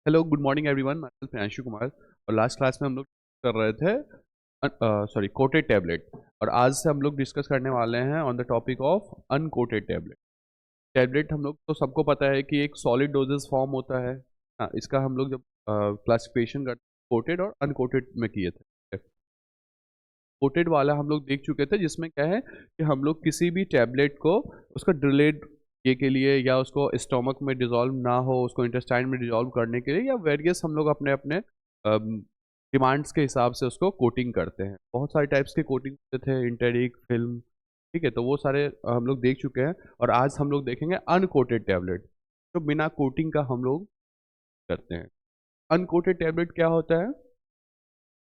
Hello good morning everyone, मैं प्रियांशु कुमार। और last class में हम लोग कर रहे थे कोटेड टैबलेट। और आज से हम लोग डिस्कस करने वाले हैं on the topic of uncoated tablet. Tablet हम लोग तो सबको पता है कि एक सॉलिड डोजेस फॉर्म होता है। हाँ, इसका हम लोग जब क्लासिफिकेशन करते कोटेड और अनकोटेड में किए थे। कोटेड वाला हम लोग देख चुके थे, जिसमें क्या है कि हम लोग किसी भी टैबलेट को उसका डिलेड ये के लिए या उसको स्टोमक में डिजोल्व ना हो, उसको इंटेस्टाइन में डिजोल्व करने के लिए या वेरियस हम लोग अपने अपने डिमांड्स के हिसाब से उसको कोटिंग करते हैं। बहुत सारे टाइप्स के कोटिंग होते थे, इंटेरिक फिल्म, ठीक है। तो वो सारे हम लोग देख चुके हैं। और आज हम लोग देखेंगे अनकोटेड टैबलेट, तो बिना कोटिंग का हम लोग करते हैं। अनकोटेड टैबलेट क्या होता है?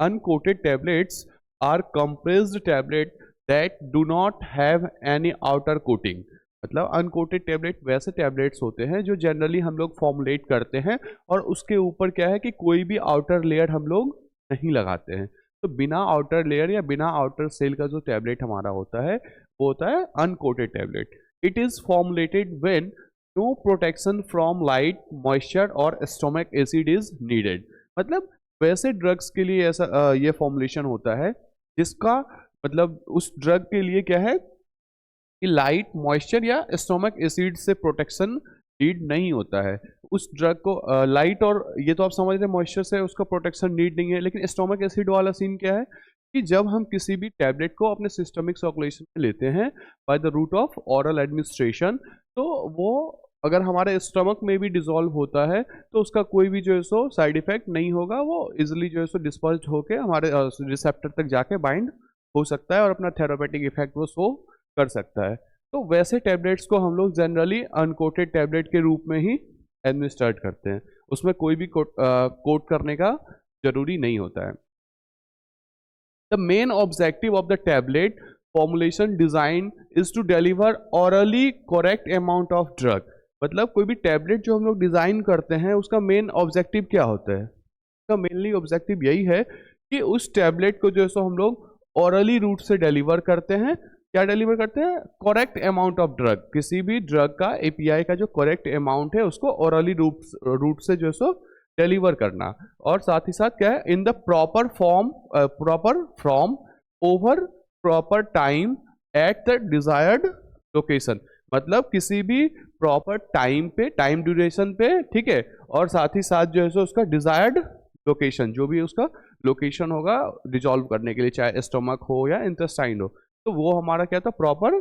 Uncoated tablets are compressed tablet that do not have any outer coating। मतलब अनकोटेड टैबलेट वैसे टैबलेट्स होते हैं जो जनरली हम लोग फॉर्मुलेट करते हैं और उसके ऊपर क्या है कि कोई भी आउटर लेयर हम लोग नहीं लगाते हैं। तो बिना आउटर लेयर या बिना आउटर सेल का जो टैबलेट हमारा होता है वो होता है uncoated tablet. It is formulated when no protection from light, moisture और स्टोमक एसिड इज नीडेड। मतलब वैसे ड्रग्स के लिए ऐसा ये फॉर्मुलेशन होता है जिसका मतलब उस ड्रग के लिए क्या है कि लाइट, मॉइस्चर या स्टोमक एसिड से प्रोटेक्शन नीड नहीं होता है। उस ड्रग को लाइट और ये तो आप समझ रहे हैं मॉइस्चर से उसका प्रोटेक्शन नीड नहीं है। लेकिन स्टोमक एसिड वाला सीन क्या है कि जब हम किसी भी टैबलेट को अपने सिस्टमिक सर्कुलेशन में लेते हैं by the route of oral administration, तो वो अगर हमारे स्टमक में भी डिसॉल्व होता है तो उसका कोई भी जो है सो साइड इफेक्ट नहीं होगा। वो इजिली जो है सो डिस्पर्ज होके हमारे रिसेप्टर तक जाके बाइंड हो सकता है और अपना थेरापेटिक इफेक्ट वो शो कर सकता है। तो वैसे टैबलेट्स को हम लोग जनरली अनकोटेड टैबलेट के रूप में ही एडमिनिस्ट्रेट करते हैं। उसमें कोई भी कोट करने का जरूरी नहीं होता है। The main objective of the tablet formulation design is to deliver orally correct amount of drug. मतलब कोई भी टैबलेट जो हम लोग डिजाइन करते हैं उसका मेन ऑब्जेक्टिव क्या होता है? उसका मेनली ऑब्जेक्टिव यही है कि उस टैबलेट को जो है सो हम लोग ऑरली रूट से डिलीवर करते हैं। क्या डिलीवर करते हैं? Correct amount of drug. किसी भी ड्रग का एपीआई का जो करेक्ट अमाउंट है उसको ऑरली रूट से जो है सो डिलीवर करना। और साथ ही साथ क्या है, in the proper from over proper time at the desired location. मतलब किसी भी प्रॉपर टाइम पे, टाइम ड्यूरेशन पे, ठीक है। और साथ ही साथ जो है सो उसका डिजायर्ड लोकेशन, जो भी उसका लोकेशन होगा डिजॉल्व करने के लिए, चाहे स्टोमक हो या इंटेस्टाइन हो, तो वो हमारा क्या था, प्रॉपर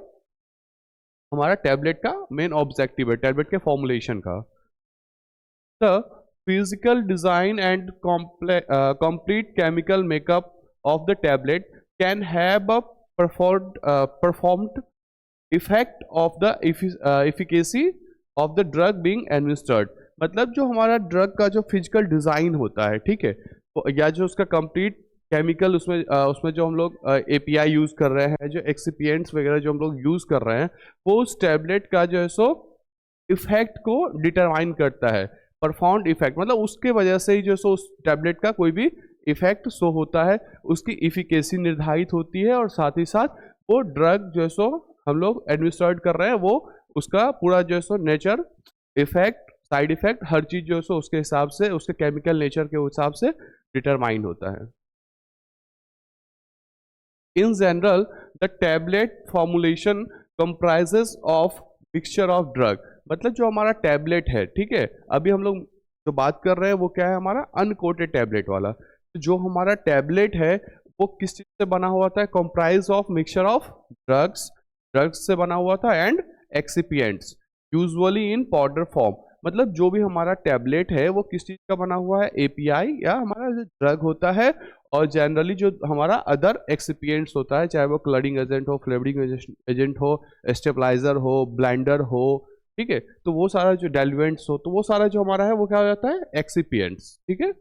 हमारा टैबलेट का मेन ऑब्जेक्टिव है, टैबलेट के फॉर्मुलेशन का। The physical design and complete chemical makeup of the tablet can have a performed effect of the efficacy of the drug being administered। मतलब जो हमारा ड्रग का जो फिजिकल डिज़ाइन होता है, ठीक है, या जो उसका कंप्लीट केमिकल उसमें जो हम लोग एपीआई यूज़ कर रहे हैं, जो एक्सिपिएंट्स वगैरह जो हम लोग यूज़ कर रहे हैं, वो उस टैबलेट का जो है सो इफेक्ट को डिटरमाइन करता है। परफॉर्म्ड इफेक्ट मतलब उसके वजह से ही जो सो उस टैबलेट का कोई भी इफेक्ट शो होता है, उसकी इफिकेसी निर्धारित होती है। और साथ ही साथ वो ड्रग जो है सो हम लोग एडमिनिस्ट्रेट कर रहे हैं, वो उसका पूरा जो है सो नेचर, इफेक्ट, साइड इफेक्ट, हर चीज़ जो है सो उसके हिसाब से, उसके केमिकल नेचर के हिसाब से डिटरमाइन होता है। In general the tablet formulation comprises of mixture of drug. मतलब जो हमारा टैबलेट है, ठीक है, अभी हम लोग जो बात कर रहे हैं वो क्या है, हमारा अनकोटेड टैबलेट वाला। तो जो हमारा टैबलेट है वो किस चीज़ से बना हुआ था? Comprise of mixture of drugs, drugs से बना हुआ था, and excipients usually in powder form. मतलब जो भी हमारा टैबलेट है वो किस चीज़ का बना हुआ है? एपीआई या हमारा जो ड्रग होता है, और जनरली जो हमारा अदर एक्सिपिएंट्स होता है, चाहे वो क्लडिंग एजेंट हो, फ्लेवरिंग एजेंट हो, स्टेबलाइजर हो, ब्लेंडर हो, ठीक है। तो वो सारा जो डाइल्यूएंट्स हो, तो वो सारा जो हमारा है वो क्या हो जाता है? एक्सिपिएंट्स, ठीक है।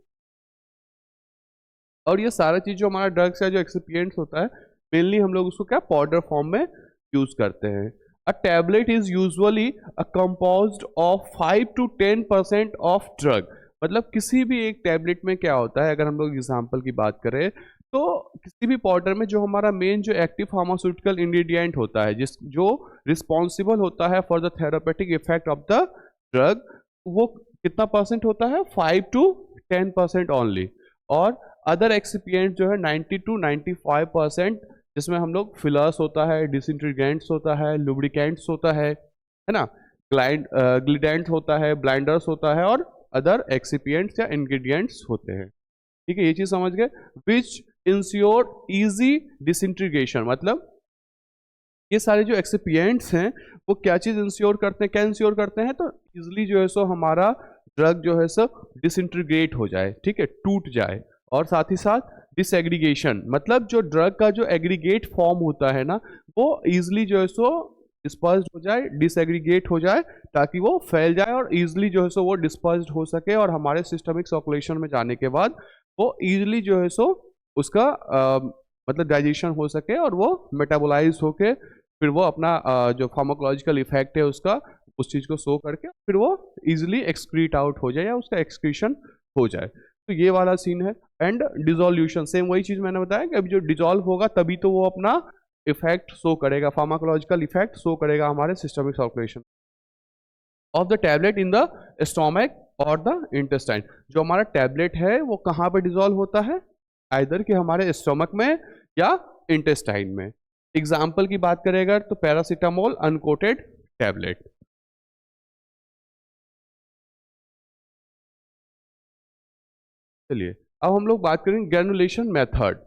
और ये सारा चीज़ जो हमारा ड्रग्स है, जो एक्सिपिएंट्स होता है, मेनली हम लोग उसको क्या पाउडर फॉर्म में यूज करते हैं। A tablet is usually a composed of 5 to 10% of drug. मतलब किसी भी एक टैबलेट में क्या होता है, अगर हम लोग एग्जांपल की बात करें तो किसी भी पाउडर में जो हमारा मेन जो एक्टिव फार्मास्यूटिकल इंग्रेडिएंट होता है, जो रिस्पॉन्सिबल होता है for the therapeutic effect of the drug, वो कितना परसेंट होता है, 5 to 10% ओनली। और अदर एक्सिपिएंट जो है 90 to 95%, जिसमें हम लोग फिलर्स होता है, डिसइंटीग्रेंट्स होता है, लुब्रिकेंट्स होता है ना, ग्लिडेंट होता है, ब्लाइंडर्स होता है, और अदर एक्सिपिएंट्स या इंग्रेडिएंट्स होते हैं। ठीक है, ये चीज समझ गए। विच इंश्योर इजी डिसइंटीग्रेशन, मतलब ये सारे जो एक्सिपिएंट्स हैं वो क्या चीज इंश्योर करते हैं, क्या इंश्योर करते हैं, तो इजिली जो है सो हमारा ड्रग जो है सो डिसइंटीग्रेट हो जाए, ठीक है, टूट जाए। और साथ ही साथ डिसएग्रीगेशन, मतलब जो ड्रग का जो एग्रीगेट फॉर्म होता है ना, वो इजिली जो है सो डिस्पर्स्ड हो जाए, डिसएग्रीगेट हो जाए, ताकि वो फैल जाए और इजिली जो है सो वो डिस्पर्स्ड हो सके, और हमारे सिस्टमिक सर्कुलेशन में जाने के बाद वो इजिली जो है सो उसका मतलब डाइजेशन हो सके, और वो मेटाबोलाइज होके फिर वो अपना जो फार्माकोलॉजिकल इफेक्ट है उसका, उस चीज़ को शो करके फिर वो इजिली एक्सक्रीट आउट हो जाए या उसका एक्सक्रीशन हो जाए। तो ये वाला सीन है। एंड डिसोल्यूशन, सेम वही चीज़ मैंने बताया कि अभी जो डिजोल्व होगा तभी तो वो अपना इफेक्ट शो करेगा, फार्माकोलॉजिकल इफेक्ट शो करेगा हमारे systemic circulation of the tablet in the stomach और द इंटेस्टाइन। जो हमारा टैबलेट है वो कहाँ पे डिजोल्व होता है, आइदर कि हमारे स्टोमक में या इंटेस्टाइन में। एग्जाम्पल की बात करें अगर, तो पैरासीटामोल अनकोटेड टैबलेट। चलिए अब हम लोग बात करेंगे ग्रेनुलेशन मेथड।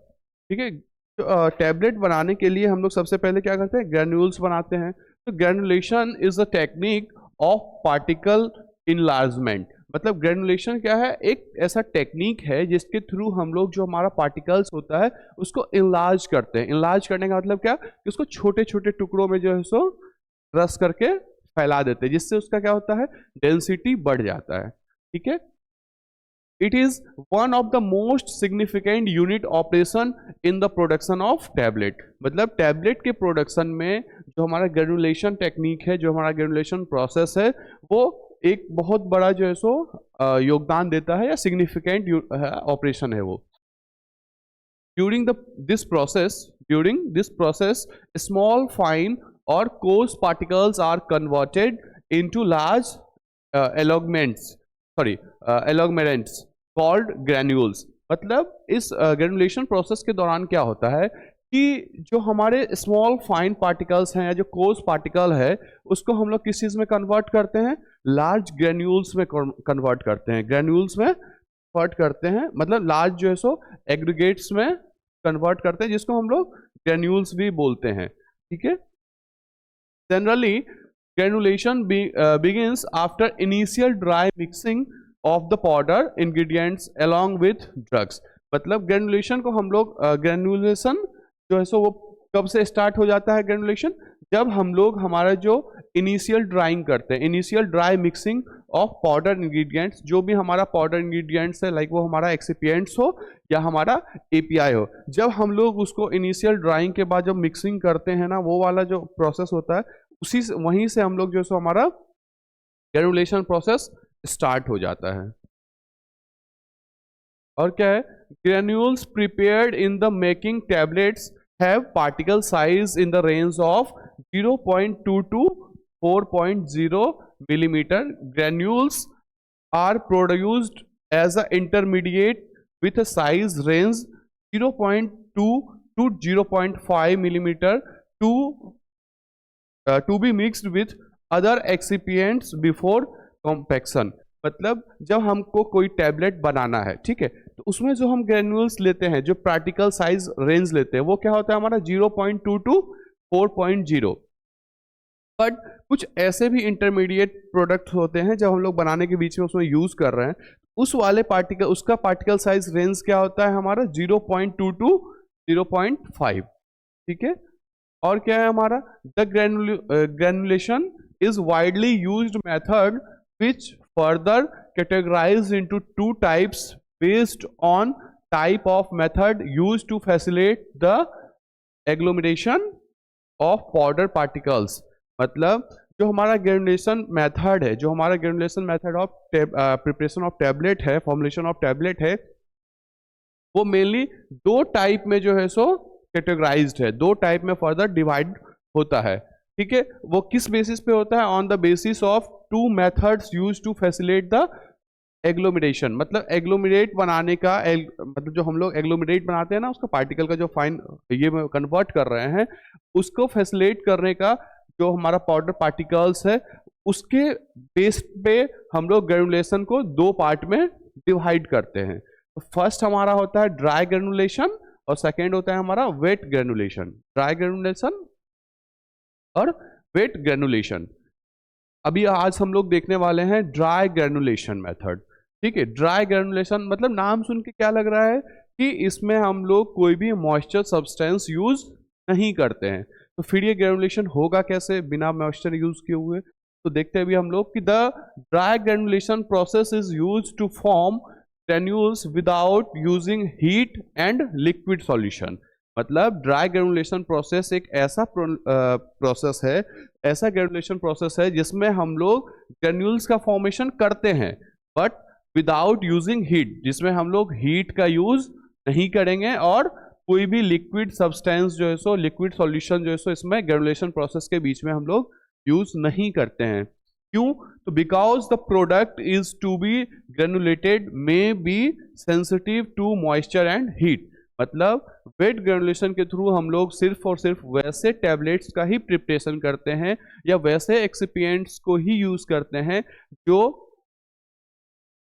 ठीक है, तो टैबलेट बनाने के लिए हम लोग सबसे पहले क्या करते हैं, ग्रेन्यूल्स बनाते हैं। तो granulation is a technique of particle enlargement, मतलब ग्रेनुलेशन क्या है, एक ऐसा टेक्निक है जिसके थ्रू हम लोग जो हमारा पार्टिकल्स होता है उसको इनलार्ज करते हैं। इनलार्ज करने का मतलब क्या, कि उसको छोटे छोटे टुकड़ों में जो है सो रस करके फैला देते हैं, जिससे उसका क्या होता है, डेंसिटी बढ़ जाता है। ठीक है, it is one of the most significant unit operation in the production of tablet, मतलब टैबलेट के प्रोडक्शन में जो हमारा ग्रेनुलेशन टेक्निक है, जो हमारा ग्रेनुलेशन प्रोसेस है, वो एक बहुत बड़ा जो है सो योगदान देता है या सिग्निफिकेंट ऑपरेशन है वो। During this process small fine और coarse particles are converted into large agglomerates called granules. मतलब इस ग्रेनुलेशन प्रोसेस के दौरान क्या होता है कि जो हमारे स्मॉल फाइन पार्टिकल्स हैं या जो कोर्स पार्टिकल है, उसको हम लोग किस चीज़ में कन्वर्ट करते हैं, लार्ज ग्रेन्यूल्स में कन्वर्ट करते हैं, ग्रेन्यूल्स में कन्वर्ट करते हैं, मतलब लार्ज जो है सो एग्रीगेट्स में कन्वर्ट करते हैं, जिसको हम लोग ग्रेन्यूल्स भी बोलते हैं। ठीक है, generally granulation begins after initial dry mixing of the powder ingredients along with drugs। मतलब ग्रेनुलेशन को हम लोग ग्रेनुलेशन जो है सो वो कब से स्टार्ट हो जाता है ग्रेनुलेशन, जब हम लोग हमारा जो इनिशियल ड्राइंग करते हैं, initial dry mixing of powder ingredients, जो भी हमारा पाउडर इंग्रेडिएंट्स है, लाइक वो हमारा एक्सिपिएंट्स हो या हमारा एपीआई हो, जब हम लोग उसको इनिशियल ड्राइंग के बाद जब मिक्सिंग करते हैं ना, वो वाला जो प्रोसेस होता है, उसी से वहीं से हम लोग जो सो हमारा ग्रेनुलेशन प्रोसेस स्टार्ट हो जाता है। और क्या है, granules prepared in the making tablets have particle size in the range of 0.2 to 4.0 millimeter। granules are produced as an intermediate with a size range 0.2 to 0.5 millimeter to be mixed with other excipients before compaction। मतलब जब हमको कोई tablet बनाना है, ठीक है, तो उसमें जो हम ग्रेन्यूल्स लेते हैं, जो पार्टिकल साइज रेंज लेते हैं, वो क्या होता है हमारा 0.2 to 4.0। बट कुछ ऐसे भी इंटरमीडिएट प्रोडक्ट होते हैं जब हम लोग बनाने के बीच में उसमें यूज कर रहे हैं, उस वाले पार्टिकल, उसका पार्टिकल साइज रेंज क्या होता है हमारा 0.2 to 0.5। ठीक है, और क्या है हमारा, the granulation is widely used method which further categorized into two types based on type of method used to facilitate the agglomeration of powder particles। मतलब जो हमारा ग्रेनुलेशन मेथड है, जो हमारा granulation method of preparation of tablet है, formulation of tablet है, वो mainly दो टाइप में जो है सो कैटेगराइज्ड है, दो टाइप में फर्दर डिवाइड होता है। ठीक है, वो किस बेसिस पे होता है, on the basis of 2 methods use to facilitate the agglomeration. मतलब एग्लोमरेट बनाने का मतलब जो हम लोग एग्लोमरेट बनाते हैं ना, उसका पार्टिकल का जो फाइन ये कन्वर्ट कर रहे हैं, उसको फैसिलिटेट करने का जो हमारा पाउडर पार्टिकल्स है, उसके बेस पे हम लोग ग्रेनुलेशन को 2 पार्ट में डिवाइड करते हैं। तो फर्स्ट हमारा होता है ड्राई ग्रेनुलेशन और सेकेंड होता है हमारा वेट ग्रेनुलेशन। ड्राई ग्रेनुलेशन और वेट ग्रेनुलेशन। अभी आज हम लोग देखने वाले हैं ड्राई ग्रेनुलेशन मेथड। ठीक है, ड्राई ग्रेनुलेशन मतलब नाम सुन के क्या लग रहा है कि इसमें हम लोग कोई भी मॉइस्चर सब्सटेंस यूज नहीं करते हैं। तो फिर ये ग्रेनुलेशन होगा कैसे बिना मॉइस्चर यूज किए हुए? तो देखते हैं अभी हम लोग कि the dry granulation process is use to form granules without using heat and liquid solution. मतलब ड्राई ग्रेनुलेशन प्रोसेस एक ऐसा प्रोसेस है, ऐसा ग्रेनुलेशन प्रोसेस है जिसमें हम लोग ग्रेन्यूल्स का फॉर्मेशन करते हैं बट विदाउट यूजिंग हीट, जिसमें हम लोग हीट का यूज नहीं करेंगे और कोई भी लिक्विड सब्सटेंस जो है सो लिक्विड सॉल्यूशन जो है सो इसमें ग्रेनुलेशन प्रोसेस के बीच में हम लोग यूज नहीं करते हैं। क्यों? तो because the product is to be granulated may be sensitive to moisture and heat. मतलब वेट ग्रेनुलेशन के थ्रू हम लोग सिर्फ और सिर्फ वैसे टैबलेट्स का ही प्रिपरेशन करते हैं या वैसे एक्सिपिएंट्स को ही यूज करते हैं जो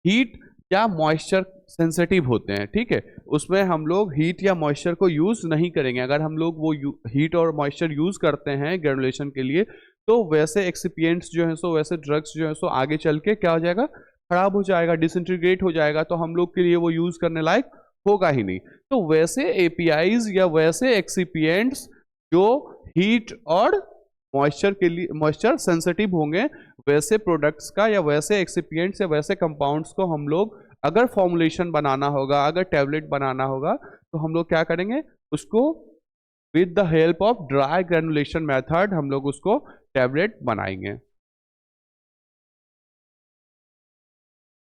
हीट या मॉइस्चर सेंसिटिव होते हैं। ठीक है, उसमें हम लोग हीट या मॉइस्चर को यूज नहीं करेंगे। अगर हम लोग वो हीट और मॉइस्चर यूज करते हैं ग्रेनुलेशन के लिए, तो वैसे एक्सिपिएंट्स जो है सो, वैसे ड्रग्स जो है सो आगे चल के क्या हो जाएगा, खराब हो जाएगा, डिसइंटीग्रेट हो जाएगा, तो हम लोग के लिए वो यूज करने लायक होगा ही नहीं। तो वैसे एपीआईज या वैसे एक्सिपिएंट्स जो हीट और मॉइस्चर के लिए मॉइस्चर सेंसिटिव होंगे, वैसे प्रोडक्ट्स का या वैसे एक्सिपिएंट्स या वैसे कंपाउंड्स को हम लोग अगर फॉर्मुलेशन बनाना होगा, अगर टैबलेट बनाना होगा, तो हम लोग क्या करेंगे, उसको with the help of dry granulation method हम लोग उसको टैबलेट बनाएंगे।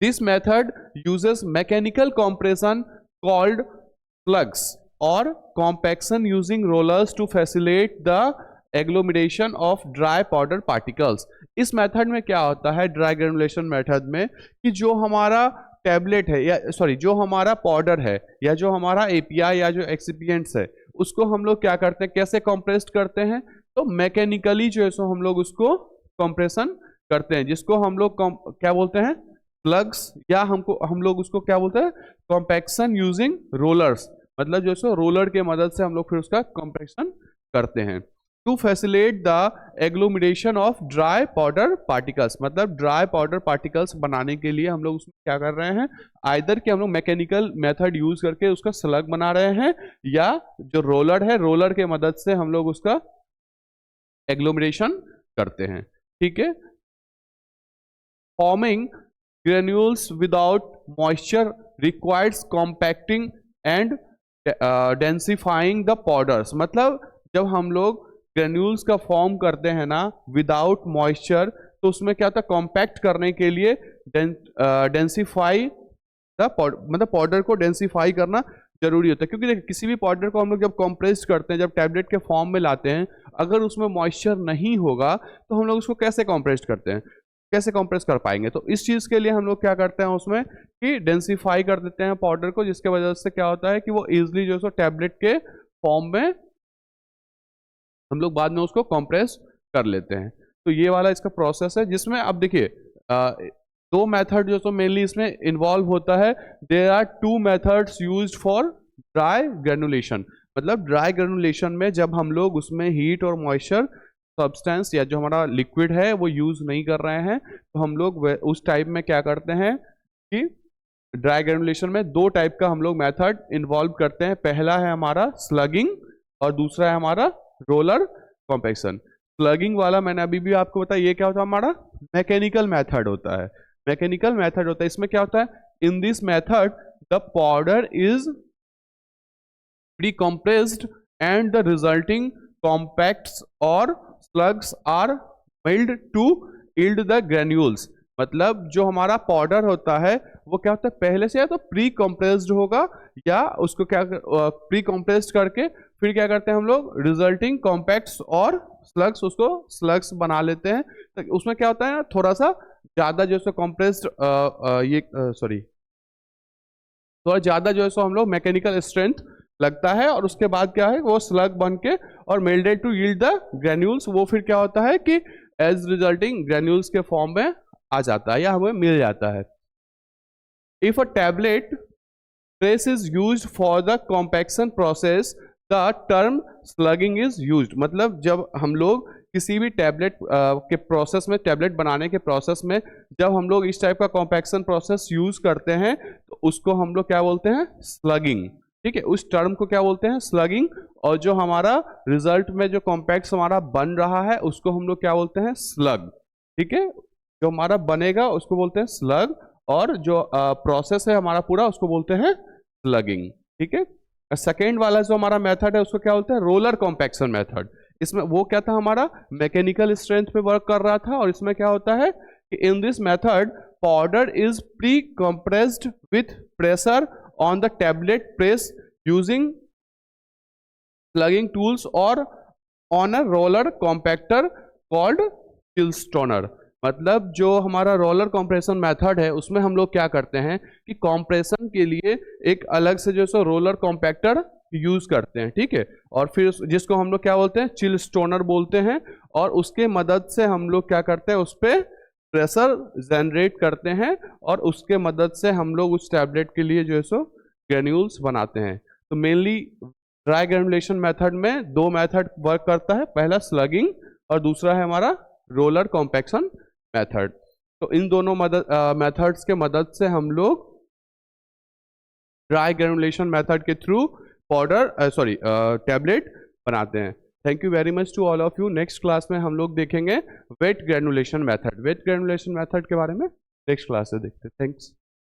This method uses mechanical compression called plugs और compaction using rollers to facilitate the agglomeration of dry powder particles. इस मेथड में क्या होता है, ड्राई ग्रेनुलेशन मेथड में, कि जो हमारा टैबलेट है या जो हमारा पाउडर है या जो हमारा एपीआई या जो एक्सिपिएंट्स है, उसको हम लोग क्या करते हैं, कैसे कंप्रेस्ड करते हैं, तो मैकेनिकली जो है सो हम लोग उसको कंप्रेशन करते हैं, जिसको हम लोग क्या बोलते हैं, प्लग्स, या हम लोग उसको क्या बोलते हैं, कॉम्पैक्शन यूजिंग रोलर्स। मतलब जो है रोलर के मदद से हम लोग फिर उसका कॉम्पैक्शन करते हैं to facilitate the agglomeration of dry powder particles. मतलब ड्राई पाउडर पार्टिकल्स बनाने के लिए हम लोग उसमें क्या कर रहे हैं, आइदर कि हम लोग मैकेनिकल मेथड यूज करके उसका स्लग बना रहे हैं, या जो रोलर है, रोलर के मदद से हम लोग उसका एग्लोमरेशन करते हैं। ठीक है, forming granules without moisture requires compacting and densifying the powders। मतलब जब हम लोग ग्रेन्यूल्स का फॉर्म करते हैं ना विदाउट मॉइस्चर, तो उसमें क्या होता है, कॉम्पैक्ट करने के लिए डेंसिफाई द मतलब पाउडर को डेंसिफाई करना जरूरी होता है। क्योंकि देखिए, किसी भी पाउडर को हम लोग जब कॉम्प्रेस करते हैं, जब टैबलेट के फॉर्म में लाते हैं, अगर उसमें मॉइस्चर नहीं होगा तो हम लोग उसको कैसे कॉम्प्रेस करते हैं, कैसे कंप्रेस कर पाएंगे। तो इस चीज के लिए हम लोग क्या करते हैं उसमें कि डेंसिफाई कर देते हैं पाउडर को, जिसके वजह से क्या होता है कि वो इजिली जो है टैबलेट के फॉर्म में हम लोग बाद में उसको कंप्रेस कर लेते हैं। तो ये वाला इसका प्रोसेस है, जिसमें अब देखिए 2 मेथड जो तो मेनली इसमें इन्वॉल्व होता है। There are 2 methods used for dry granulation. मतलब ड्राई ग्रेनुलेशन में जब हम लोग उसमें हीट और मॉइस्चर सब्सटेंस या जो हमारा लिक्विड है वो यूज नहीं कर रहे हैं, तो हम लोग उस टाइप में क्या करते हैं कि ड्राई ग्रेनुलेशन में 2 टाइप का हम लोग मेथड इन्वॉल्व करते हैं। पहला है हमारा स्लगिंग और दूसरा है हमारा रोलर कॉम्पैक्शन। स्लगिंग वाला मैंने अभी भी आपको बताया, ये क्या होता है, हमारा मैकेनिकल मेथड होता है। मैकेनिकल मेथड होता है, इसमें क्या होता है, इन this method the powder is pre compressed and the resulting compacts और slugs are milled to yield the granules। मतलब जो हमारा पाउडर होता है वो क्या होता है, पहले से या तो प्री कंप्रेस्ड होगा, या उसको क्या प्री कंप्रेस्ड करके फिर क्या करते हैं हम लोग, रिजल्टिंग कॉम्पैक्ट्स और स्लग्स, उसको स्लग्स बना लेते हैं। तो उसमें क्या होता है ना, थोड़ा सा ज़्यादा जो है कंप्रेस्ड थोड़ा ज़्यादा जो है सो हम लोग मैकेनिकल स्ट्रेंथ लगता है, और उसके बाद क्या है, वो स्लग बन के और milled to yield the granules, वो फिर क्या होता है कि एज रिजल्टिंग ग्रेन्यूल्स के फॉर्म में आ जाता है या हमें मिल जाता है। If a tablet press is use for the compaction process, the term slugging is use. मतलब जब हम लोग किसी भी टैबलेट के प्रोसेस में, टैबलेट बनाने के प्रोसेस में जब हम लोग इस टाइप का कॉम्पैक्शन प्रोसेस यूज करते हैं तो उसको हम लोग क्या बोलते हैं, स्लगिंग। ठीक है, उस टर्म को क्या बोलते हैं, स्लगिंग। और जो हमारा रिजल्ट में जो कॉम्पैक्ट्स हमारा बन रहा है उसको हम लोग क्या बोलते हैं, स्लग। ठीक है, जो हमारा बनेगा उसको बोलते हैं स्लग, और जो प्रोसेस है हमारा पूरा उसको बोलते हैं स्लगिंग। ठीक है, सेकेंड वाला जो हमारा मेथड है उसको क्या बोलते हैं, रोलर कॉम्पैक्शन मेथड। इसमें वो क्या था, हमारा मैकेनिकल स्ट्रेंथ पे वर्क कर रहा था, और इसमें क्या होता है कि in this method powder is pre compressed with pressure on the tablet press using slugging tools और on a roller compactor called chilsonator. मतलब जो हमारा रोलर कॉम्प्रेशन मेथड है उसमें हम लोग क्या करते हैं कि कॉम्प्रेशन के लिए एक अलग से जो सो रोलर कॉम्पैक्टर यूज करते हैं। ठीक है, और फिर जिसको हम लोग क्या बोलते हैं, चिलस्टोनर बोलते हैं, और उसके मदद से हम लोग क्या करते हैं, उस पर प्रेशर जनरेट करते हैं, और उसके मदद से हम लोग उस टैबलेट के लिए जो है सो ग्रेन्यूल्स बनाते हैं। तो मेनली ड्राई ग्रेनुलेशन मेथड में दो मेथड वर्क करता है, पहला स्लगिंग और दूसरा है हमारा रोलर कॉम्पैक्शन मेथड। तो इन दोनों मेथड्स के मदद से हम लोग ड्राई ग्रेनुलेशन मेथड के थ्रू पाउडर टैबलेट बनाते हैं। Thank you very much to all of you. Next class में हम लोग देखेंगे wet granulation method. Wet granulation method के बारे में नेक्स्ट क्लास से देखते हैं। थैंक्स।